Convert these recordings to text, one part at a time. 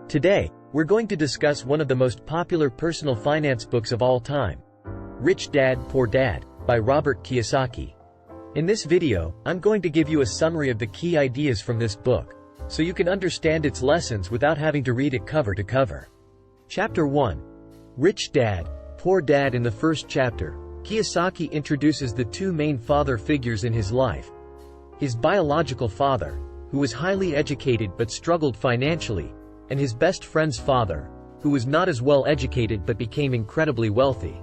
Today, we're going to discuss one of the most popular personal finance books of all time, Rich Dad, Poor Dad, by Robert Kiyosaki. In this video, I'm going to give you a summary of the key ideas from this book, so you can understand its lessons without having to read it cover to cover. Chapter 1. Rich Dad, Poor Dad. In the first chapter, Kiyosaki introduces the two main father figures in his life. His biological father, who was highly educated but struggled financially, and his best friend's father, who was not as well educated but became incredibly wealthy.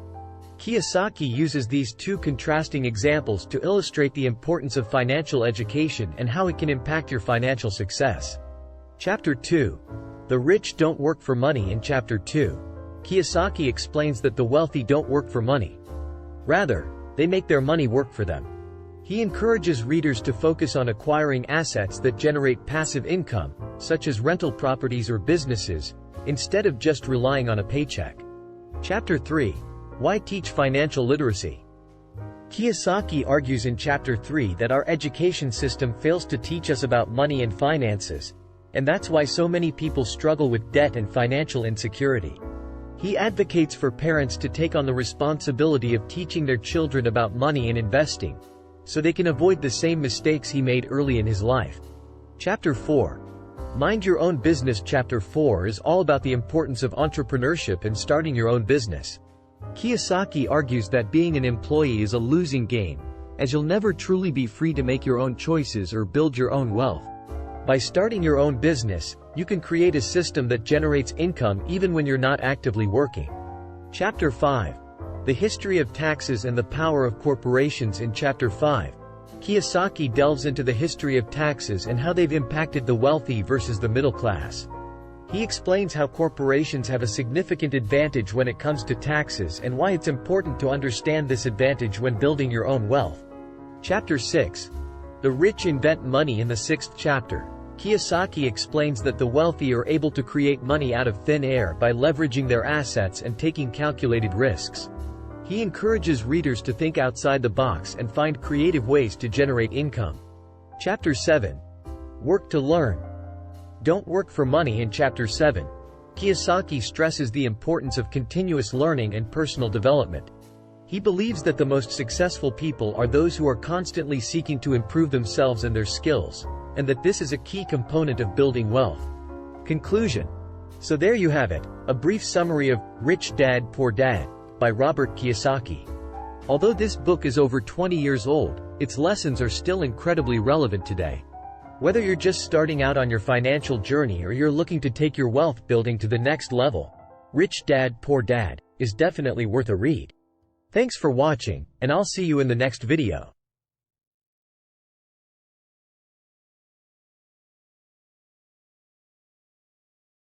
Kiyosaki uses these two contrasting examples to illustrate the importance of financial education and how it can impact your financial success. Chapter 2. The rich don't work for money. In Chapter 2, Kiyosaki explains that the wealthy don't work for money. Rather, they make their money work for them. He encourages readers to focus on acquiring assets that generate passive income, such as rental properties or businesses, instead of just relying on a paycheck. Chapter 3. Why teach financial literacy? Kiyosaki argues in Chapter 3 that our education system fails to teach us about money and finances, and that's why so many people struggle with debt and financial insecurity. He advocates for parents to take on the responsibility of teaching their children about money and investing, so they can avoid the same mistakes he made early in his life. Chapter 4. Mind your own business. Chapter 4 is all about the importance of entrepreneurship and starting your own business. Kiyosaki argues that being an employee is a losing game, as you'll never truly be free to make your own choices or build your own wealth. By starting your own business, you can create a system that generates income even when you're not actively working. Chapter 5. The history of taxes and the power of corporations. In Chapter 5, Kiyosaki delves into the history of taxes and how they've impacted the wealthy versus the middle class. He explains how corporations have a significant advantage when it comes to taxes and why it's important to understand this advantage when building your own wealth. Chapter 6. The rich invent money. In the 6th chapter, Kiyosaki explains that the wealthy are able to create money out of thin air by leveraging their assets and taking calculated risks. He encourages readers to think outside the box and find creative ways to generate income. Chapter 7. Work to learn. Don't work for money. In Chapter 7, Kiyosaki stresses the importance of continuous learning and personal development. He believes that the most successful people are those who are constantly seeking to improve themselves and their skills, and that this is a key component of building wealth. Conclusion. So there you have it, a brief summary of Rich Dad, Poor Dad, by Robert Kiyosaki. Although this book is over 20 years old, its lessons are still incredibly relevant today. Whether you're just starting out on your financial journey or you're looking to take your wealth building to the next level, Rich Dad, Poor Dad is definitely worth a read. Thanks for watching, and I'll see you in the next video.